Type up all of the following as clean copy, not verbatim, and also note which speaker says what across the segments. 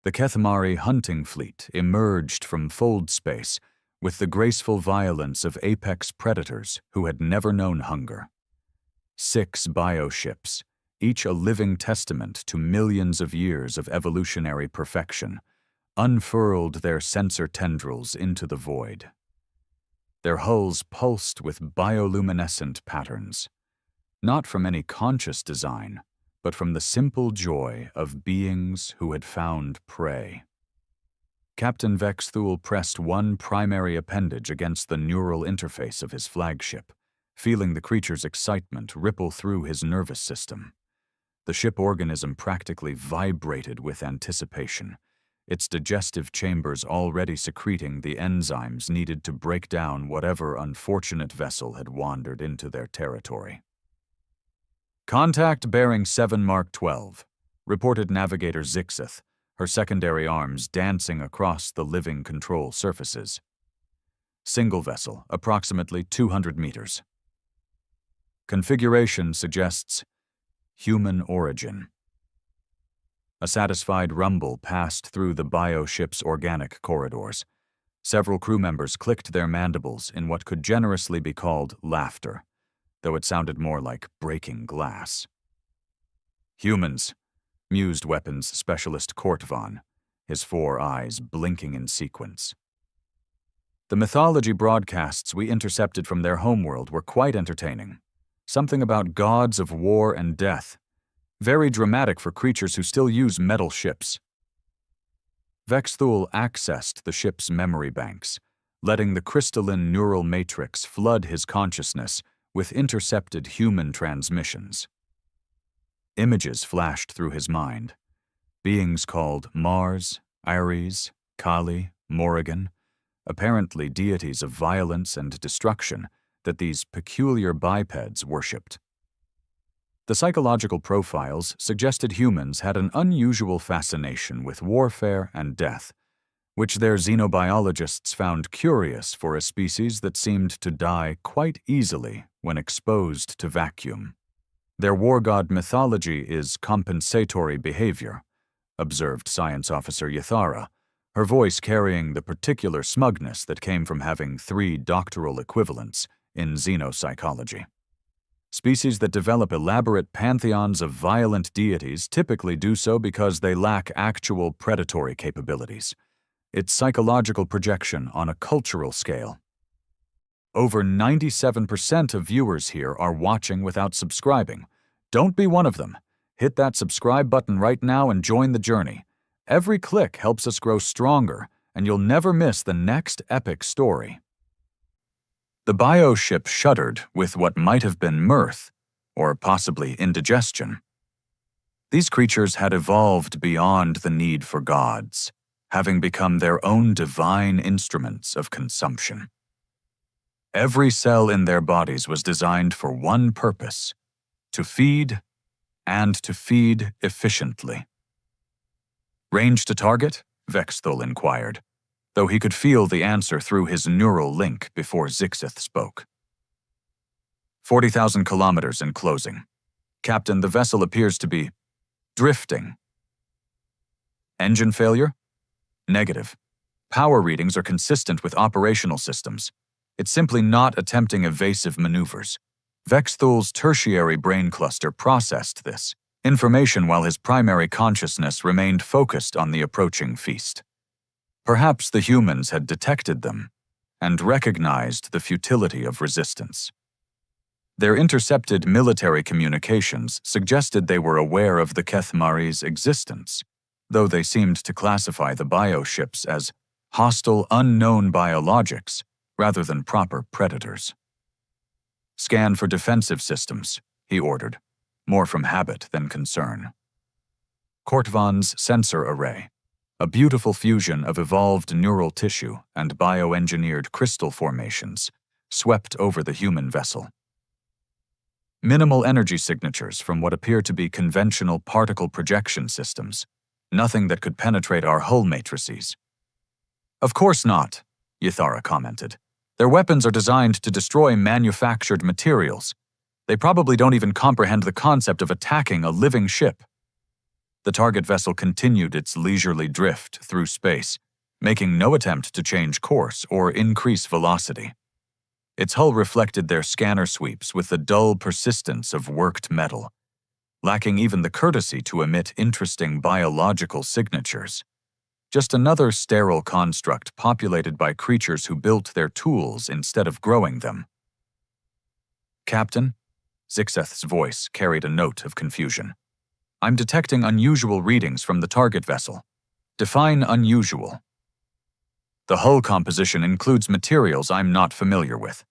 Speaker 1: The Kethmari hunting fleet emerged from fold space with the graceful violence of apex predators who had never known hunger. 6 bioships, each a living testament to millions of years of evolutionary perfection, unfurled their sensor tendrils into the void. Their hulls pulsed with bioluminescent patterns, not from any conscious design, but from the simple joy of beings who had found prey. Captain Vexthul pressed one primary appendage against the neural interface of his flagship, feeling the creature's excitement ripple through his nervous system. The ship organism practically vibrated with anticipation, its digestive chambers already secreting the enzymes needed to break down whatever unfortunate vessel had wandered into their territory. "Contact bearing 7 Mark 12, reported Navigator Zixith, her secondary arms dancing across the living control surfaces. Single vessel, approximately 200 meters. Configuration suggests human origin." A satisfied rumble passed through the bioship's organic corridors. Several crew members clicked their mandibles in what could generously be called laughter, though it sounded more like breaking glass. "Humans," mused weapons specialist Kortvan, his 4 eyes blinking in sequence. "The mythology broadcasts we intercepted from their homeworld were quite entertaining. Something about gods of war and death. Very dramatic for creatures who still use metal ships." Vexthul accessed the ship's memory banks, letting the crystalline neural matrix flood his consciousness with intercepted human transmissions. Images flashed through his mind. Beings called Mars, Ares, Kali, Morrigan, apparently deities of violence and destruction that these peculiar bipeds worshipped. The psychological profiles suggested humans had an unusual fascination with warfare and death, which their xenobiologists found curious for a species that seemed to die quite easily when exposed to vacuum. "Their war god mythology is compensatory behavior," observed Science Officer Yathara, her voice carrying the particular smugness that came from having 3 doctoral equivalents in xenopsychology. "Species that develop elaborate pantheons of violent deities typically do so because they lack actual predatory capabilities. It's psychological projection on a cultural scale." Over 97% of viewers here are watching without subscribing. Don't be one of them. Hit that subscribe button right now and join the journey. Every click helps us grow stronger, and you'll never miss the next epic story. The bioship shuddered with what might have been mirth, or possibly indigestion. These creatures had evolved beyond the need for gods, having become their own divine instruments of consumption. Every cell in their bodies was designed for one purpose: to feed, and to feed efficiently. "Range to target?" Vexthul inquired, though he could feel the answer through his neural link before Zixith spoke. 40,000 kilometers in closing. Captain, the vessel appears to be drifting." "Engine failure?" "Negative. Power readings are consistent with operational systems. It's simply not attempting evasive maneuvers." Vexthul's tertiary brain cluster processed this information while his primary consciousness remained focused on the approaching feast. Perhaps the humans had detected them and recognized the futility of resistance. Their intercepted military communications suggested they were aware of the Kethmari's existence, though they seemed to classify the bioships as hostile unknown biologics rather than proper predators. "Scan for defensive systems," he ordered, more from habit than concern. Kortvan's sensor array, a beautiful fusion of evolved neural tissue and bioengineered crystal formations, swept over the human vessel. Minimal energy signatures from what appear to be conventional particle projection systems, nothing that could penetrate our hull matrices. "Of course not," Yathara commented. "Their weapons are designed to destroy manufactured materials. They probably don't even comprehend the concept of attacking a living ship." The target vessel continued its leisurely drift through space, making no attempt to change course or increase velocity. Its hull reflected their scanner sweeps with the dull persistence of worked metal, lacking even the courtesy to emit interesting biological signatures. Just another sterile construct populated by creatures who built their tools instead of growing them. "Captain," Zixeth's voice carried a note of confusion. "I'm detecting unusual readings from the target vessel. Define unusual." "The hull composition includes materials I'm not familiar with.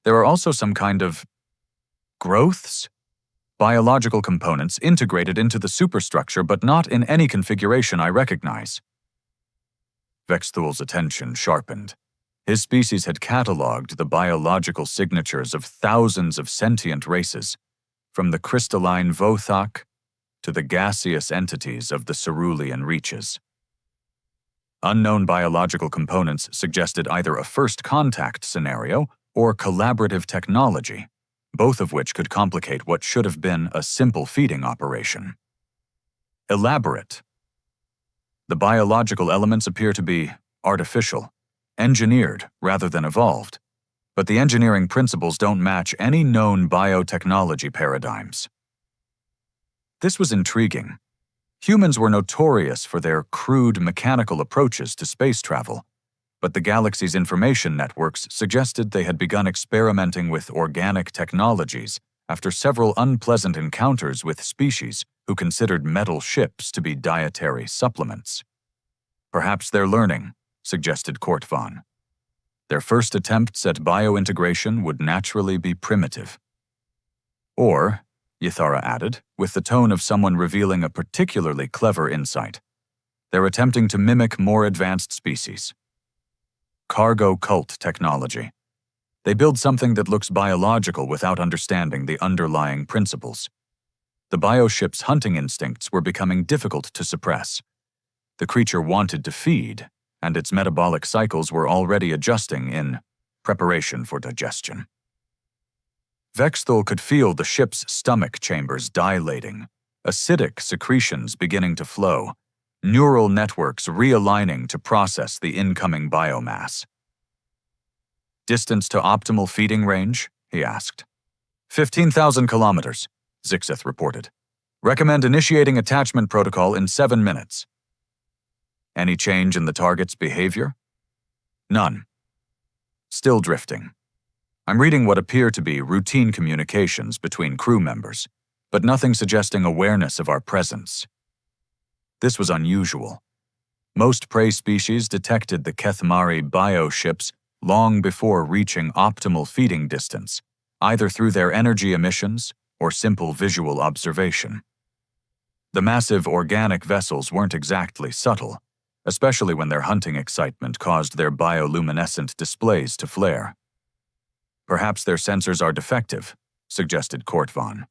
Speaker 1: There are also some kind of growths? Biological components integrated into the superstructure, but not in any configuration I recognize." Vexthul's attention sharpened. His species had catalogued the biological signatures of thousands of sentient races, from the crystalline Vothak to the gaseous entities of the cerulean reaches. Unknown biological components suggested either a first contact scenario or collaborative technology, both of which could complicate what should have been a simple feeding operation. Elaborate. The biological elements appear to be artificial, engineered rather than evolved, but the engineering principles don't match any known biotechnology paradigms. This was intriguing. Humans were notorious for their crude mechanical approaches to space travel, but the galaxy's information networks suggested they had begun experimenting with organic technologies after several unpleasant encounters with species who considered metal ships to be dietary supplements. "Perhaps they're learning," suggested Kortvan. "Their first attempts at biointegration would naturally be primitive." Or, Ythara added, with the tone of someone revealing a particularly clever insight, "they're attempting to mimic more advanced species. Cargo cult technology. They build something that looks biological without understanding the underlying principles. The bioship's hunting instincts were becoming difficult to suppress. The creature wanted to feed, and its metabolic cycles were already adjusting in preparation for digestion." Vexthul could feel the ship's stomach chambers dilating, acidic secretions beginning to flow, neural networks realigning to process the incoming biomass. "Distance to optimal feeding range?" he asked. 15,000 kilometers, Zixeth reported. "Recommend initiating attachment protocol in 7 minutes. "Any change in the target's behavior?" "None. Still drifting. I'm reading what appear to be routine communications between crew members, but nothing suggesting awareness of our presence." This was unusual. Most prey species detected the Kethmari bioships long before reaching optimal feeding distance, either through their energy emissions or simple visual observation. The massive organic vessels weren't exactly subtle, especially when their hunting excitement caused their bioluminescent displays to flare. "Perhaps their sensors are defective," suggested Kortvan.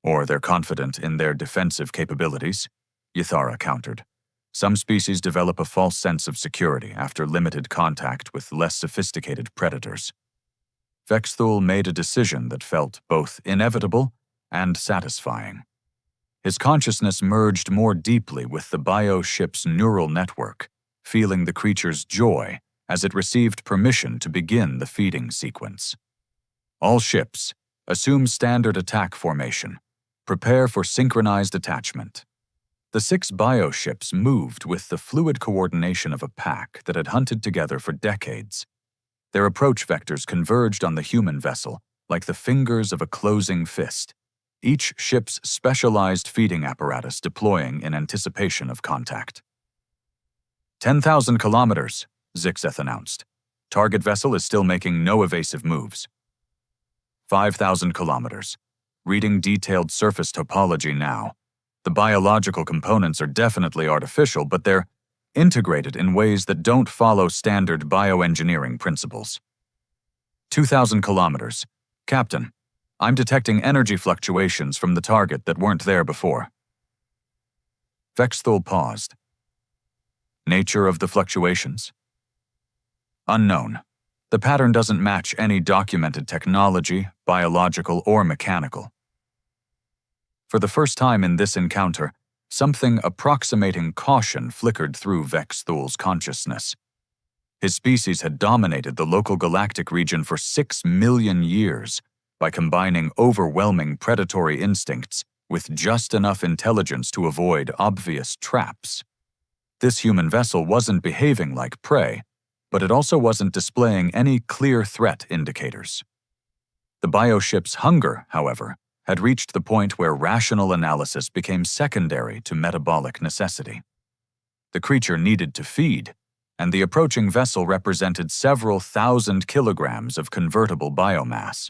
Speaker 1: "Or they're confident in their defensive capabilities," Ythara countered. "Some species develop a false sense of security after limited contact with less sophisticated predators." Vexthul made a decision that felt both inevitable and satisfying. His consciousness merged more deeply with the bioship's neural network, feeling the creature's joy as it received permission to begin the feeding sequence. "All ships, assume standard attack formation. Prepare for synchronized attachment." The 6 bioships moved with the fluid coordination of a pack that had hunted together for decades. Their approach vectors converged on the human vessel like the fingers of a closing fist, each ship's specialized feeding apparatus deploying in anticipation of contact. 10,000 kilometers, Zixeth announced. "Target vessel is still making no evasive moves." 5,000 kilometers. Reading detailed surface topology now. The biological components are definitely artificial, but they're integrated in ways that don't follow standard bioengineering principles. 2,000 kilometers. "Captain, I'm detecting energy fluctuations from the target that weren't there before." Vexthul paused. "Nature of the fluctuations?" "Unknown. The pattern doesn't match any documented technology, biological or mechanical." For the first time in this encounter, something approximating caution flickered through Vexthul's consciousness. His species had dominated the local galactic region for 6 million years by combining overwhelming predatory instincts with just enough intelligence to avoid obvious traps. This human vessel wasn't behaving like prey, but it also wasn't displaying any clear threat indicators. The bioship's hunger, however, had reached the point where rational analysis became secondary to metabolic necessity. The creature needed to feed, and the approaching vessel represented several thousand kilograms of convertible biomass.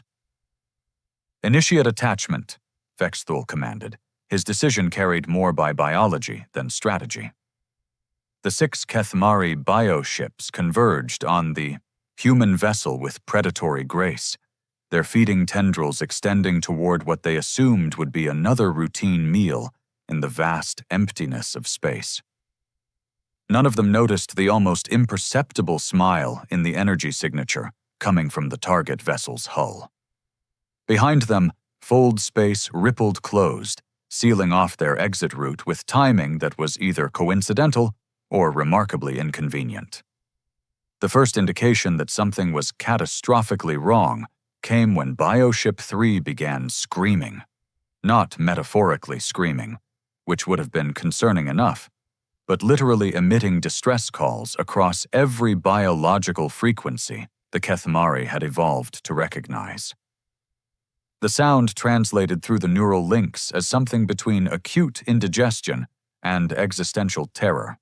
Speaker 1: "Initiate attachment," Vexthul commanded, his decision carried more by biology than strategy. The 6 Kethmari bioships converged on the human vessel with predatory grace, their feeding tendrils extending toward what they assumed would be another routine meal in the vast emptiness of space. None of them noticed the almost imperceptible smile in the energy signature coming from the target vessel's hull. Behind them, fold space rippled closed, sealing off their exit route with timing that was either coincidental or remarkably inconvenient. The first indication that something was catastrophically wrong came when Bioship 3 began screaming. Not metaphorically screaming, which would have been concerning enough, but literally emitting distress calls across every biological frequency the Kethmari had evolved to recognize. The sound translated through the neural links as something between acute indigestion and existential terror,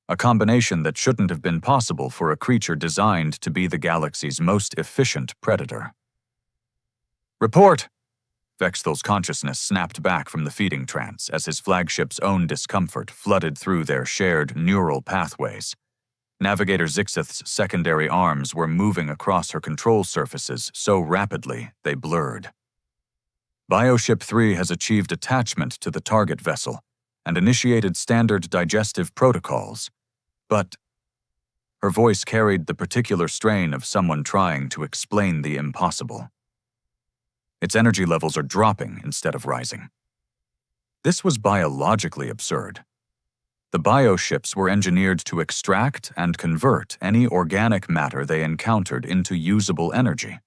Speaker 1: a combination that shouldn't have been possible for a creature designed to be the galaxy's most efficient predator. "Report!" Vexthul's consciousness snapped back from the feeding trance as his flagship's own discomfort flooded through their shared neural pathways. Navigator Zixith's secondary arms were moving across her control surfaces so rapidly they blurred. Bioship 3 has achieved attachment to the target vessel and initiated standard digestive protocols, but her voice carried the particular strain of someone trying to explain the impossible. Its energy levels are dropping instead of rising. This was biologically absurd. The bioships were engineered to extract and convert any organic matter they encountered into usable energy.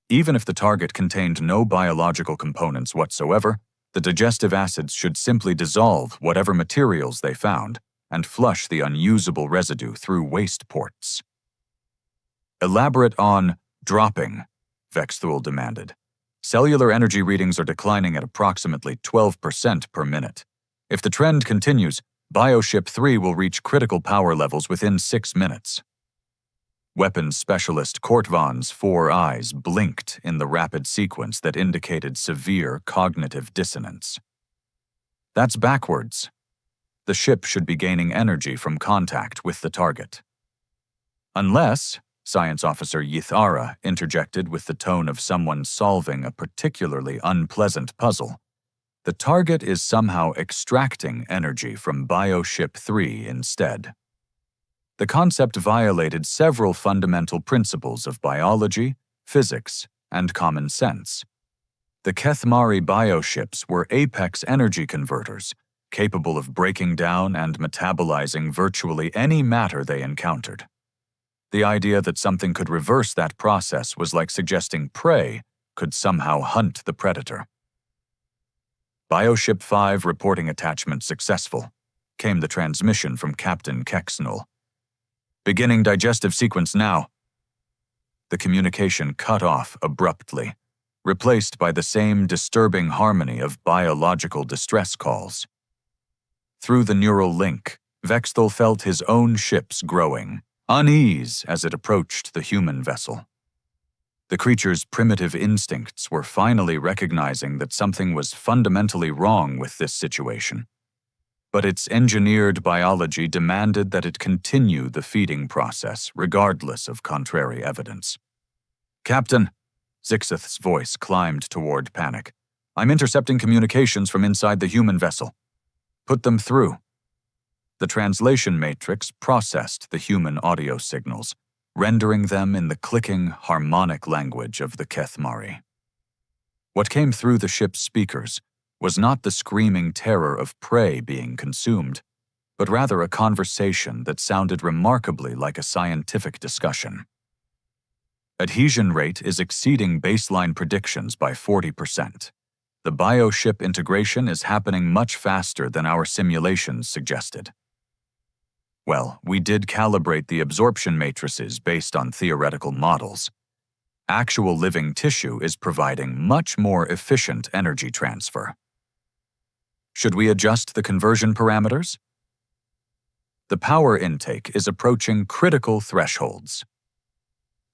Speaker 1: Even if the target contained no biological components whatsoever, the digestive acids should simply dissolve whatever materials they found and flush the unusable residue through waste ports. "Elaborate on dropping," Vexthul demanded. "Cellular energy readings are declining at approximately 12% per minute. If the trend continues, Bioship 3 will reach critical power levels within 6 minutes. Weapons specialist Kortvan's 4 eyes blinked in the rapid sequence that indicated severe cognitive dissonance. "That's backwards. The ship should be gaining energy from contact with the target. Unless," Science Officer Yithara interjected with the tone of someone solving a particularly unpleasant puzzle, "the target is somehow extracting energy from Bioship 3 instead." The concept violated several fundamental principles of biology, physics, and common sense. The Kethmari bioships were apex energy converters, capable of breaking down and metabolizing virtually any matter they encountered. The idea that something could reverse that process was like suggesting prey could somehow hunt the predator. "Bioship 5 reporting attachment successful," came the transmission from Captain Kexnul. "Beginning digestive sequence now." The communication cut off abruptly, replaced by the same disturbing harmony of biological distress calls. Through the neural link, Vexthul felt his own ship's growing unease as it approached the human vessel. The creature's primitive instincts were finally recognizing that something was fundamentally wrong with this situation. But its engineered biology demanded that it continue the feeding process regardless of contrary evidence. "Captain," Zixith's voice climbed toward panic, "I'm intercepting communications from inside the human vessel. Put them through." The translation matrix processed the human audio signals, rendering them in the clicking, harmonic language of the Kethmari. What came through the ship's speakers was not the screaming terror of prey being consumed, but rather a conversation that sounded remarkably like a scientific discussion. Adhesion rate is exceeding baseline predictions by 40%. The bioship integration is happening much faster than our simulations suggested. Well, we did calibrate the absorption matrices based on theoretical models. Actual living tissue is providing much more efficient energy transfer. Should we adjust the conversion parameters? The power intake is approaching critical thresholds.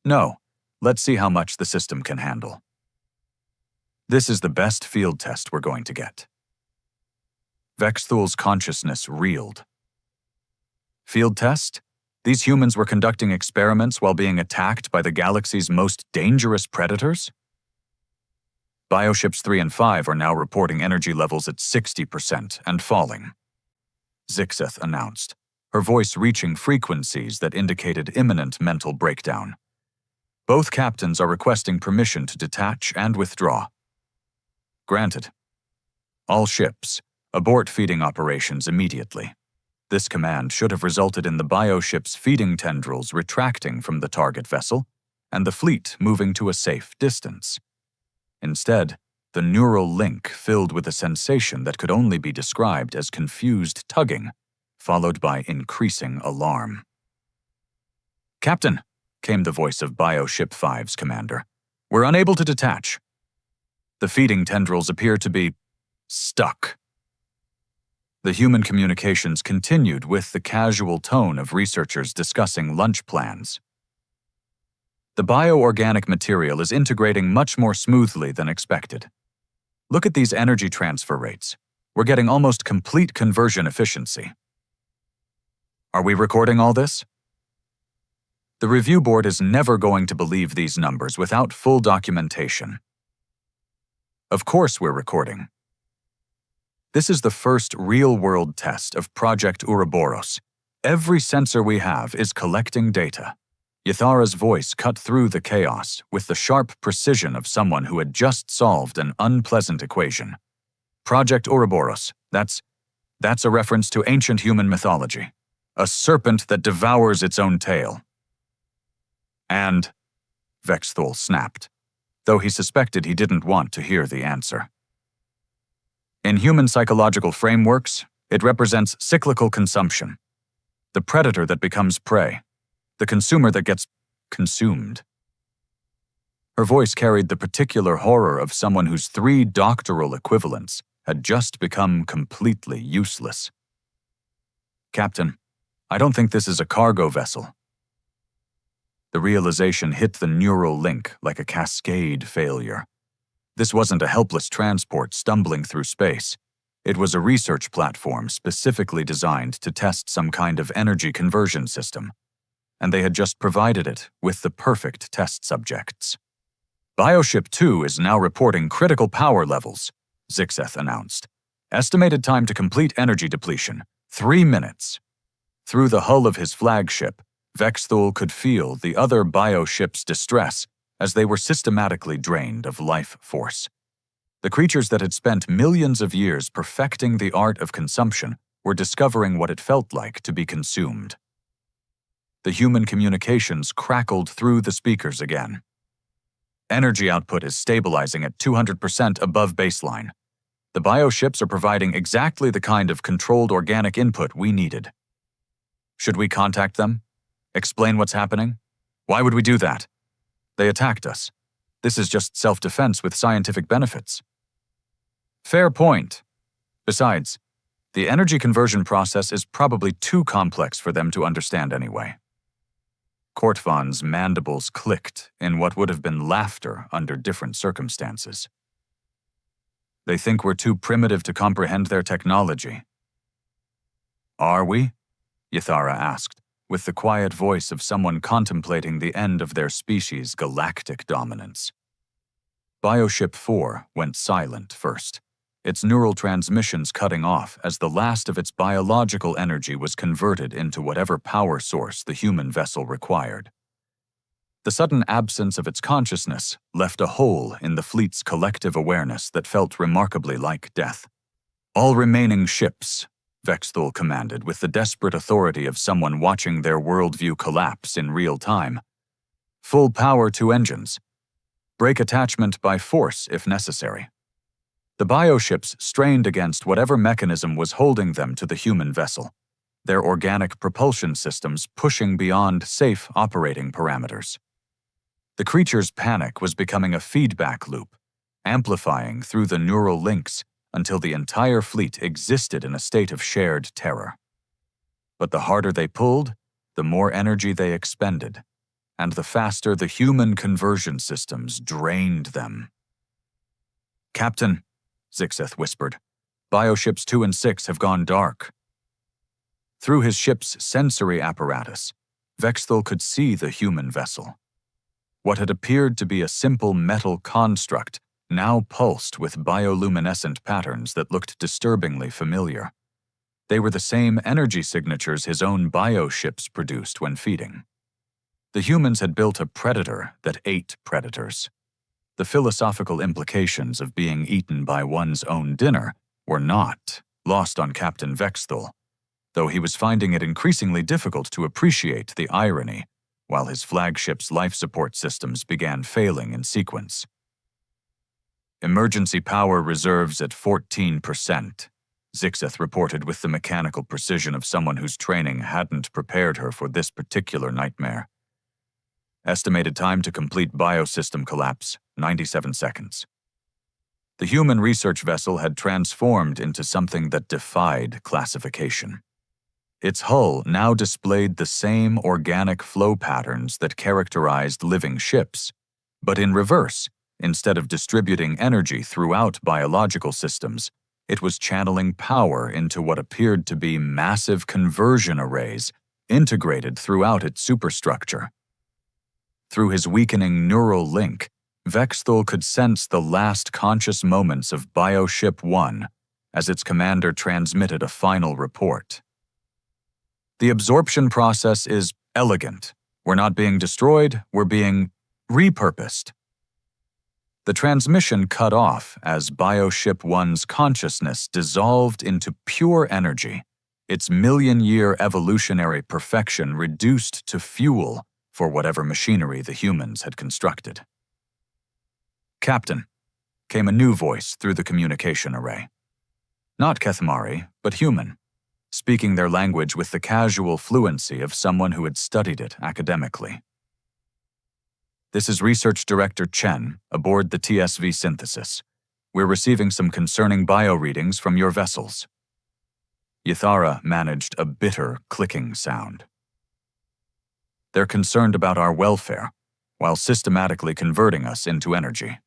Speaker 1: No, let's see how much the system can handle. This is the best field test we're going to get. Vexthul's consciousness reeled. Field test? These humans were conducting experiments while being attacked by the galaxy's most dangerous predators? Bioships 3 and 5 are now reporting energy levels at 60% and falling, Zixeth announced, her voice reaching frequencies that indicated imminent mental breakdown. Both captains are requesting permission to detach and withdraw. Granted. All ships, abort feeding operations immediately. This command should have resulted in the bioship's feeding tendrils retracting from the target vessel and the fleet moving to a safe distance. Instead, the neural link filled with a sensation that could only be described as confused tugging, followed by increasing alarm. "Captain," came the voice of Bioship 5's commander, "we're unable to detach. The feeding tendrils appear to be stuck." The human communications continued with the casual tone of researchers discussing lunch plans. The bioorganic material is integrating much more smoothly than expected. Look at these energy transfer rates. We're getting almost complete conversion efficiency. Are we recording all this? The review board is never going to believe these numbers without full documentation. Of course we're recording. This is the first real-world test of Project Ouroboros. Every sensor we have is collecting data. Yathara's voice cut through the chaos with the sharp precision of someone who had just solved an unpleasant equation. Project Ouroboros, that's a reference to ancient human mythology. A serpent that devours its own tail. And, Vexthul snapped, though he suspected he didn't want to hear the answer. In human psychological frameworks, it represents cyclical consumption. The predator that becomes prey. The consumer that gets consumed. Her voice carried the particular horror of someone whose 3 doctoral equivalents had just become completely useless. "Captain, I don't think this is a cargo vessel." The realization hit the neural link like a cascade failure. This wasn't a helpless transport stumbling through space. It was a research platform specifically designed to test some kind of energy conversion system, and they had just provided it with the perfect test subjects. Bioship 2 is now reporting critical power levels, Zixeth announced. Estimated time to complete energy depletion, 3 minutes. Through the hull of his flagship, Vexthul could feel the other bioships' distress as they were systematically drained of life force. The creatures that had spent millions of years perfecting the art of consumption were discovering what it felt like to be consumed. The human communications crackled through the speakers again. Energy output is stabilizing at 200% above baseline. The bioships are providing exactly the kind of controlled organic input we needed. Should we contact them? Explain what's happening? Why would we do that? They attacked us. This is just self-defense with scientific benefits. Fair point. Besides, the energy conversion process is probably too complex for them to understand anyway. Kortvan's mandibles clicked in what would have been laughter under different circumstances. They think we're too primitive to comprehend their technology. Are we? Yathara asked, with the quiet voice of someone contemplating the end of their species' galactic dominance. Bioship 4 went silent first, its neural transmissions cutting off as the last of its biological energy was converted into whatever power source the human vessel required. The sudden absence of its consciousness left a hole in the fleet's collective awareness that felt remarkably like death. "All remaining ships," Vexthul commanded with the desperate authority of someone watching their worldview collapse in real time. "Full power to engines. Break attachment by force if necessary." The bioships strained against whatever mechanism was holding them to the human vessel, their organic propulsion systems pushing beyond safe operating parameters. The creature's panic was becoming a feedback loop, amplifying through the neural links until the entire fleet existed in a state of shared terror. But the harder they pulled, the more energy they expended, and the faster the human conversion systems drained them. "Captain," Zixeth whispered, "bioships 2 and 6 have gone dark." Through his ship's sensory apparatus, Vexthul could see the human vessel. What had appeared to be a simple metal construct now pulsed with bioluminescent patterns that looked disturbingly familiar. They were the same energy signatures his own bioships produced when feeding. The humans had built a predator that ate predators. The philosophical implications of being eaten by one's own dinner were not lost on Captain Vexthul, though he was finding it increasingly difficult to appreciate the irony while his flagship's life support systems began failing in sequence. "Emergency power reserves at 14%, Zixeth reported with the mechanical precision of someone whose training hadn't prepared her for this particular nightmare. "Estimated time to complete biosystem collapse, 97 seconds. The human research vessel had transformed into something that defied classification. Its hull now displayed the same organic flow patterns that characterized living ships, but in reverse. Instead of distributing energy throughout biological systems, it was channeling power into what appeared to be massive conversion arrays integrated throughout its superstructure. Through his weakening neural link, Vexthul could sense the last conscious moments of Bioship 1 as its commander transmitted a final report. "The absorption process is elegant. We're not being destroyed, we're being repurposed." The transmission cut off as Bioship 1's consciousness dissolved into pure energy, its million-year evolutionary perfection reduced to fuel for whatever machinery the humans had constructed. "Captain," came a new voice through the communication array. Not Kethmari, but human, speaking their language with the casual fluency of someone who had studied it academically. "This is Research Director Chen aboard the TSV Synthesis. We're receiving some concerning bio-readings from your vessels." Ythara managed a bitter clicking sound. "They're concerned about our welfare, while systematically converting us into energy."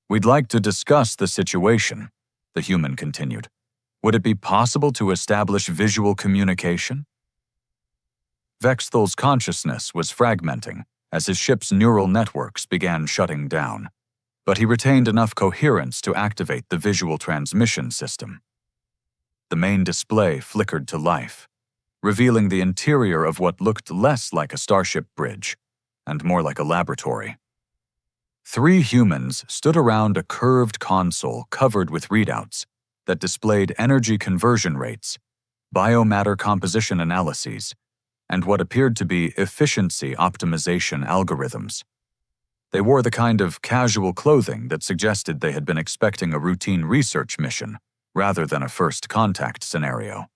Speaker 1: "We'd like to discuss the situation," the human continued. "Would it be possible to establish visual communication?" Vexthul's consciousness was fragmenting as his ship's neural networks began shutting down, but he retained enough coherence to activate the visual transmission system. The main display flickered to life, revealing the interior of what looked less like a starship bridge and more like a laboratory. 3 humans stood around a curved console covered with readouts that displayed energy conversion rates, biomatter composition analyses, and what appeared to be efficiency optimization algorithms. They wore the kind of casual clothing that suggested they had been expecting a routine research mission rather than a first contact scenario.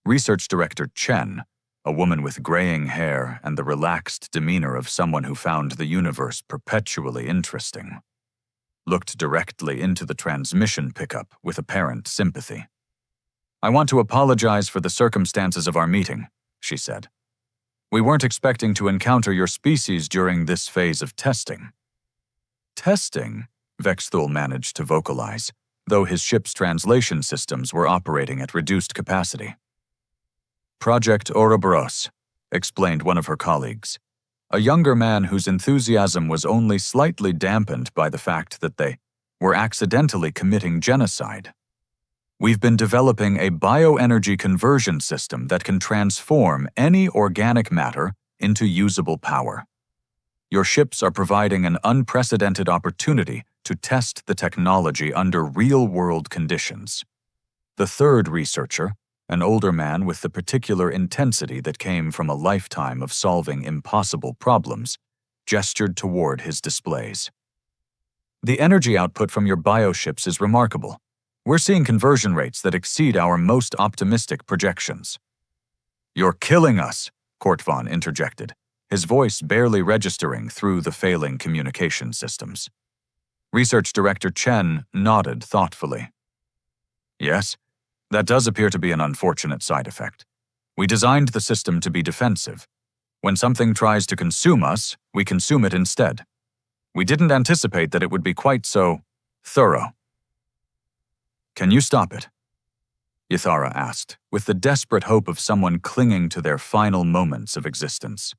Speaker 1: Research Director Chen, a woman with graying hair and the relaxed demeanor of someone who found the universe perpetually interesting, looked directly into the transmission pickup with apparent sympathy. "I want to apologize for the circumstances of our meeting," she said. "We weren't expecting to encounter your species during this phase of testing." "Testing?" Vexthul managed to vocalize, though his ship's translation systems were operating at reduced capacity. "Project Ouroboros," explained one of her colleagues, a younger man whose enthusiasm was only slightly dampened by the fact that they were accidentally committing genocide. "We've been developing a bioenergy conversion system that can transform any organic matter into usable power." Your ships are providing an unprecedented opportunity to test the technology under real-world conditions. The third researcher, an older man with the particular intensity that came from a lifetime of solving impossible problems, gestured toward his displays. The energy output from your bioships is remarkable. We're seeing conversion rates that exceed our most optimistic projections. You're killing us, Kortvon interjected, his voice barely registering through the failing communication systems. Research Director Chen nodded thoughtfully. Yes, that does appear to be an unfortunate side effect. We designed the system to be defensive. When something tries to consume us, we consume it instead. We didn't anticipate that it would be quite so thorough. Can you stop it? Ithara asked, with the desperate hope of someone clinging to their final moments of existence.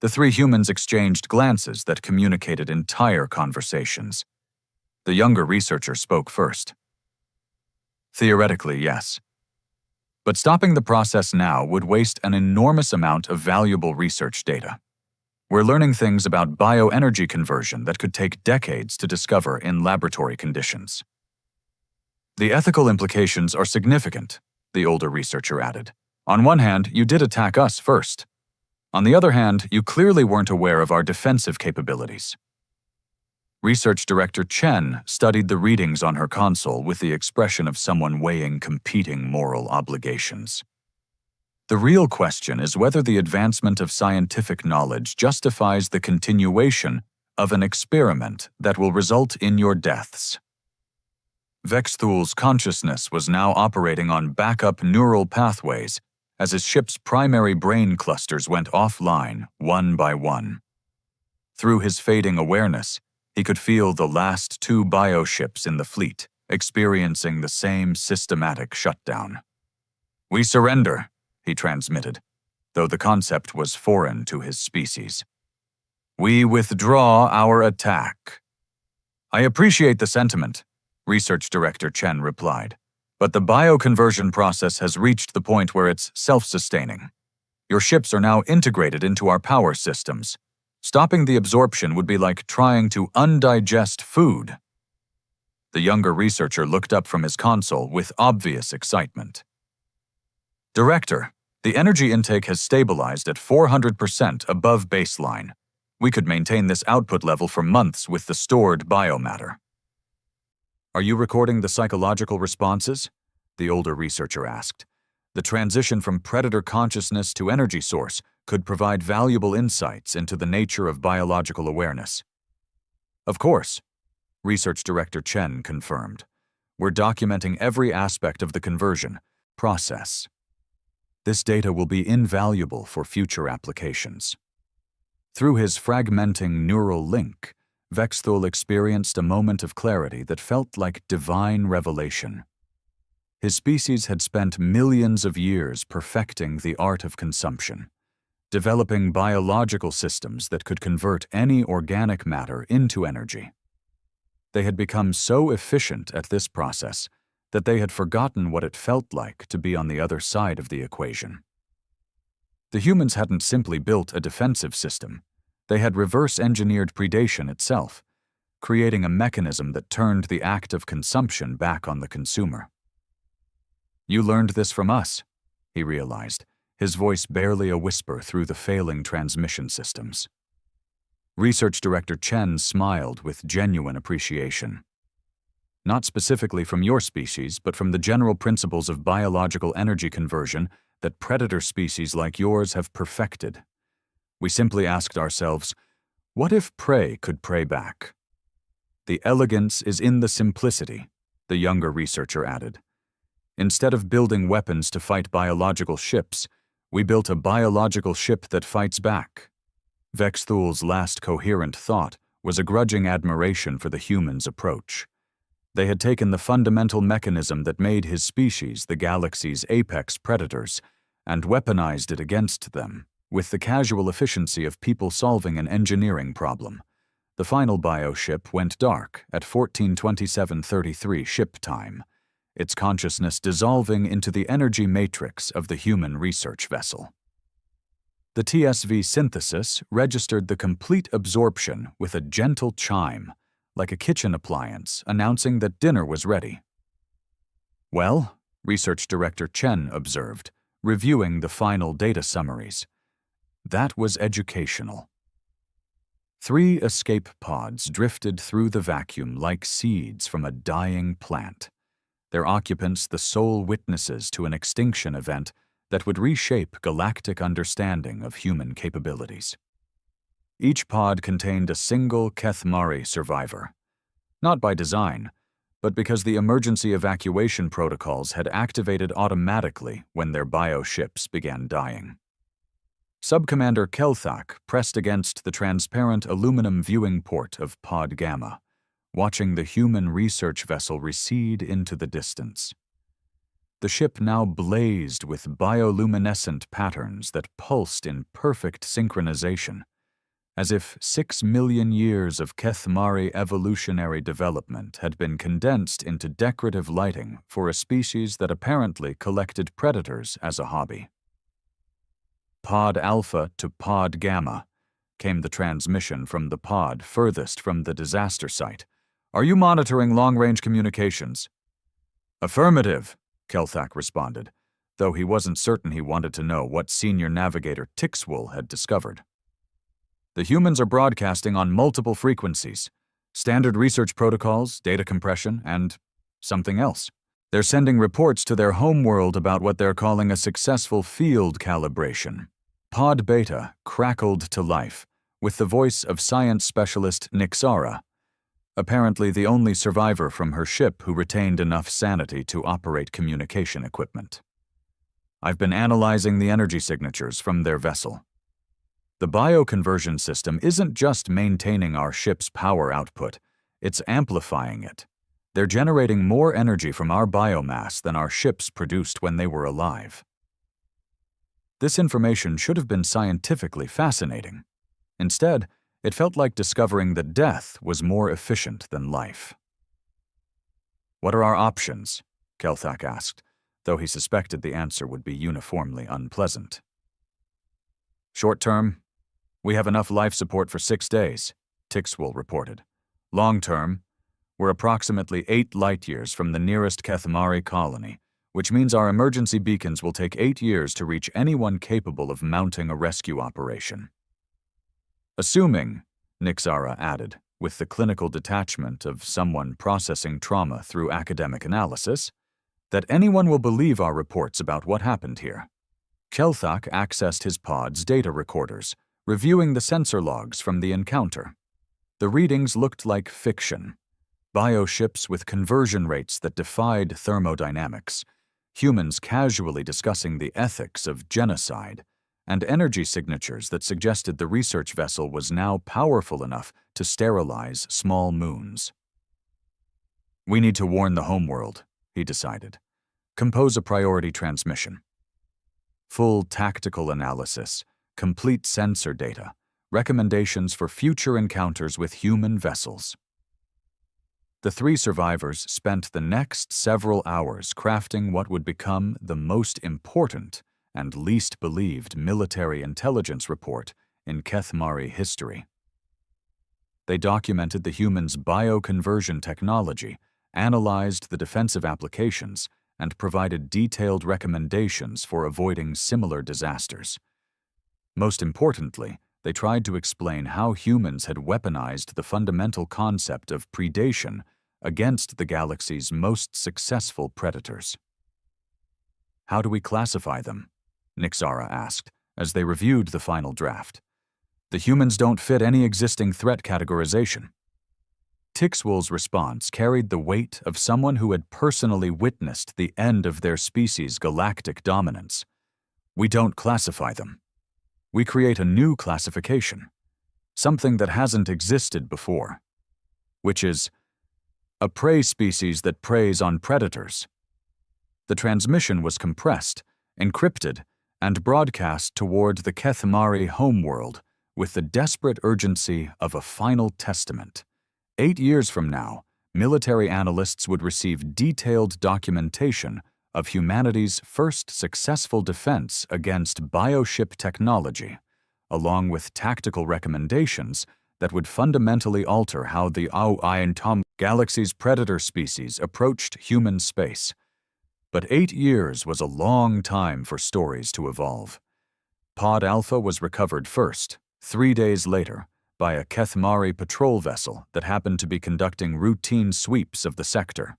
Speaker 1: The three humans exchanged glances that communicated entire conversations. The younger researcher spoke first. Theoretically, yes. But stopping the process now would waste an enormous amount of valuable research data. We're learning things about bioenergy conversion that could take decades to discover in laboratory conditions. The ethical implications are significant, the older researcher added. On one hand, you did attack us first. On the other hand, you clearly weren't aware of our defensive capabilities. Research Director Chen studied the readings on her console with the expression of someone weighing competing moral obligations. The real question is whether the advancement of scientific knowledge justifies the continuation of an experiment that will result in your deaths. Vexthul's consciousness was now operating on backup neural pathways as his ship's primary brain clusters went offline one by one. Through his fading awareness, he could feel the last two bioships in the fleet experiencing the same systematic shutdown. "We surrender," he transmitted, though the concept was foreign to his species. "We withdraw our attack." "I appreciate the sentiment," Research Director Chen replied, "but the bioconversion process has reached the point where it's self-sustaining. Your ships are now integrated into our power systems. Stopping the absorption would be like trying to undigest food." The younger researcher looked up from his console with obvious excitement. "Director, the energy intake has stabilized at 400% above baseline. We could maintain this output level for months with the stored biomatter." "Are you recording the psychological responses?" the older researcher asked. The transition from predator consciousness to energy source could provide valuable insights into the nature of biological awareness. "Of course," Research Director Chen confirmed. "We're documenting every aspect of the conversion process. This data will be invaluable for future applications." Through his fragmenting neural link, Vexthul experienced a moment of clarity that felt like divine revelation. His species had spent millions of years perfecting the art of consumption, developing biological systems that could convert any organic matter into energy. They had become so efficient at this process that they had forgotten what it felt like to be on the other side of the equation. The humans hadn't simply built a defensive system. They had reverse-engineered predation itself, creating a mechanism that turned the act of consumption back on the consumer. "You learned this from us," he realized, his voice barely a whisper through the failing transmission systems. Research Director Chen smiled with genuine appreciation. "Not specifically from your species, but from the general principles of biological energy conversion that predator species like yours have perfected. We simply asked ourselves, what if prey could prey back? The elegance is in the simplicity," the younger researcher added. "Instead of building weapons to fight biological ships, we built a biological ship that fights back." Vexthul's last coherent thought was a grudging admiration for the humans' approach. They had taken the fundamental mechanism that made his species the galaxy's apex predators and weaponized it against them, with the casual efficiency of people solving an engineering problem. The final bioship went dark at 14:27:33 ship time, its consciousness dissolving into the energy matrix of the human research vessel. The TSV synthesis registered the complete absorption with a gentle chime, like a kitchen appliance announcing that dinner was ready. "Well," Research Director Chen observed, reviewing the final data summaries, "that was educational." 3 escape pods drifted through the vacuum like seeds from a dying plant, their occupants the sole witnesses to an extinction event that would reshape galactic understanding of human capabilities. Each pod contained a single Kethmari survivor, not by design, but because the emergency evacuation protocols had activated automatically when their bioships began dying. Subcommander Kelthak pressed against the transparent aluminum viewing port of Pod Gamma, watching the human research vessel recede into the distance. The ship now blazed with bioluminescent patterns that pulsed in perfect synchronization, as if 6 million years of Kethmari evolutionary development had been condensed into decorative lighting for a species that apparently collected predators as a hobby. Pod Alpha to Pod Gamma, came the transmission from the pod furthest from the disaster site. "Are you monitoring long-range communications?" "Affirmative," Kelthak responded, though he wasn't certain he wanted to know what Senior Navigator Tixwell had discovered. "The humans are broadcasting on multiple frequencies, standard research protocols, data compression, and something else. They're sending reports to their homeworld about what they're calling a successful field calibration." Pod Beta crackled to life, with the voice of science specialist Nixara, apparently the only survivor from her ship who retained enough sanity to operate communication equipment. "I've been analyzing the energy signatures from their vessel. The bioconversion system isn't just maintaining our ship's power output, it's amplifying it. They're generating more energy from our biomass than our ships produced when they were alive." This information should have been scientifically fascinating. Instead, it felt like discovering that death was more efficient than life. "What are our options?" Kelthak asked, though he suspected the answer would be uniformly unpleasant. "Short term, we have enough life support for 6 days, Tixwell reported. Long term, we're approximately 8 light-years from the nearest Kethmari colony, which means our emergency beacons will take 8 years to reach anyone capable of mounting a rescue operation. Assuming," Nixara added, with the clinical detachment of someone processing trauma through academic analysis, "that anyone will believe our reports about what happened here." Kelthak accessed his pod's data recorders, reviewing the sensor logs from the encounter. The readings looked like fiction. Bioships with conversion rates that defied thermodynamics, humans casually discussing the ethics of genocide, and energy signatures that suggested the research vessel was now powerful enough to sterilize small moons. "We need to warn the homeworld," he decided. "Compose a priority transmission. Full tactical analysis, complete sensor data, recommendations for future encounters with human vessels." The 3 survivors spent the next several hours crafting what would become the most important and least believed military intelligence report in Kethmari history. They documented the humans' bioconversion technology, analyzed the defensive applications, and provided detailed recommendations for avoiding similar disasters. Most importantly, they tried to explain how humans had weaponized the fundamental concept of predation against the galaxy's most successful predators. "How do we classify them?" Nixara asked, as they reviewed the final draft. "The humans don't fit any existing threat categorization." Tixwell's response carried the weight of someone who had personally witnessed the end of their species' galactic dominance. "We don't classify them. We create a new classification, something that hasn't existed before, which is a prey species that preys on predators." The transmission was compressed, encrypted, and broadcast toward the Kethmari homeworld with the desperate urgency of a final testament. 8 years from now, military analysts would receive detailed documentation of humanity's first successful defense against bioship technology, along with tactical recommendations that would fundamentally alter how the galaxy's predator species approached human space. But 8 years was a long time for stories to evolve. Pod Alpha was recovered first, 3 days later, by a Kethmari patrol vessel that happened to be conducting routine sweeps of the sector.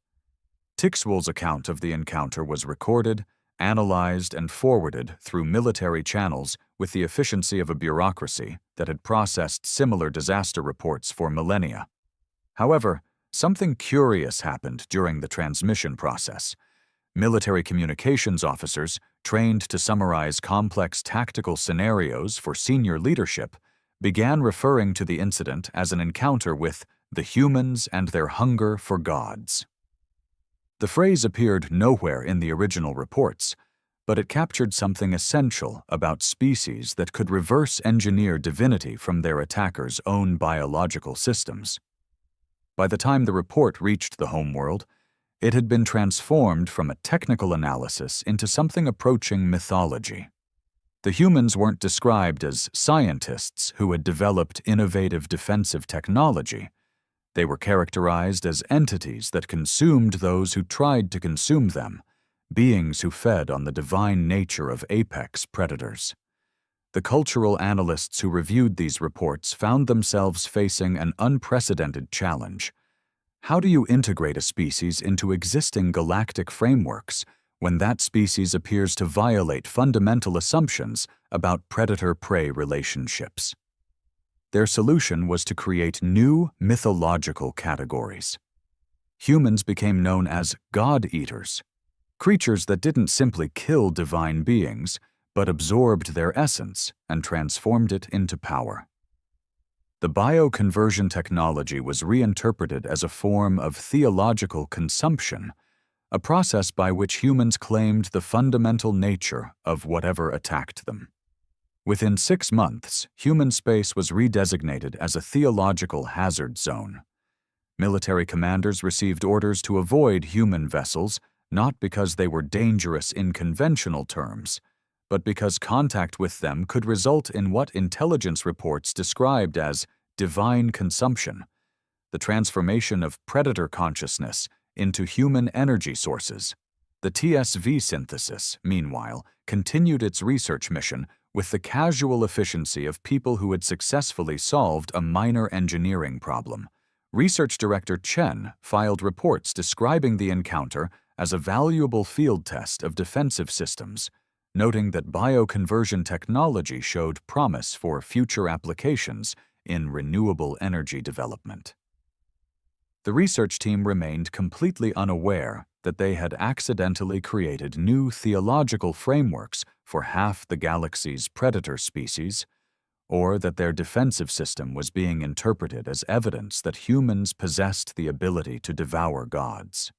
Speaker 1: Tixwell's account of the encounter was recorded, analyzed, and forwarded through military channels with the efficiency of a bureaucracy that had processed similar disaster reports for millennia. However, something curious happened during the transmission process. Military communications officers, trained to summarize complex tactical scenarios for senior leadership, began referring to the incident as an encounter with the humans and their hunger for gods. The phrase appeared nowhere in the original reports, but it captured something essential about species that could reverse engineer divinity from their attackers' own biological systems. By the time the report reached the homeworld, it had been transformed from a technical analysis into something approaching mythology. The humans weren't described as scientists who had developed innovative defensive technology. They were characterized as entities that consumed those who tried to consume them, beings who fed on the divine nature of apex predators. The cultural analysts who reviewed these reports found themselves facing an unprecedented challenge. How do you integrate a species into existing galactic frameworks when that species appears to violate fundamental assumptions about predator-prey relationships? Their solution was to create new mythological categories. Humans became known as God-eaters, creatures that didn't simply kill divine beings, but absorbed their essence and transformed it into power. The bioconversion technology was reinterpreted as a form of theological consumption, a process by which humans claimed the fundamental nature of whatever attacked them. Within 6 months, human space was redesignated as a theological hazard zone. Military commanders received orders to avoid human vessels not because they were dangerous in conventional terms, but because contact with them could result in what intelligence reports described as divine consumption, the transformation of predator consciousness into human energy sources. The TSV synthesis, meanwhile, continued its research mission with the casual efficiency of people who had successfully solved a minor engineering problem. Research Director Chen filed reports describing the encounter as a valuable field test of defensive systems, noting that bioconversion technology showed promise for future applications in renewable energy development. The research team remained completely unaware that they had accidentally created new theological frameworks for half the galaxy's predator species, or that their defensive system was being interpreted as evidence that humans possessed the ability to devour gods.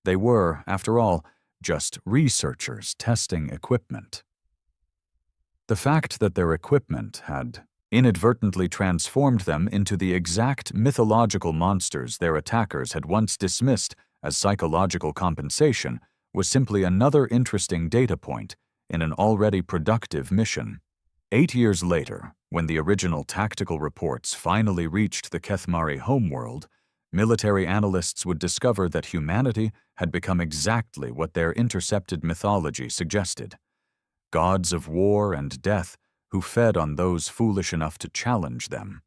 Speaker 1: They were, after all, just researchers testing equipment. The fact that their equipment had inadvertently transformed them into the exact mythological monsters their attackers had once dismissed as psychological compensation was simply another interesting data point in an already productive mission. 8 years later, when the original tactical reports finally reached the Kethmari homeworld, military analysts would discover that humanity had become exactly what their intercepted mythology suggested: gods of war and death who fed on those foolish enough to challenge them.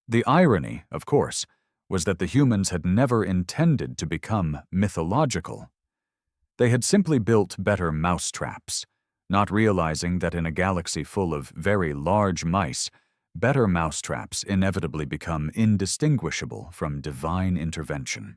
Speaker 1: The irony, of course, was that the humans had never intended to become mythological. They had simply built better mousetraps, not realizing that in a galaxy full of very large mice, better mousetraps inevitably become indistinguishable from divine intervention.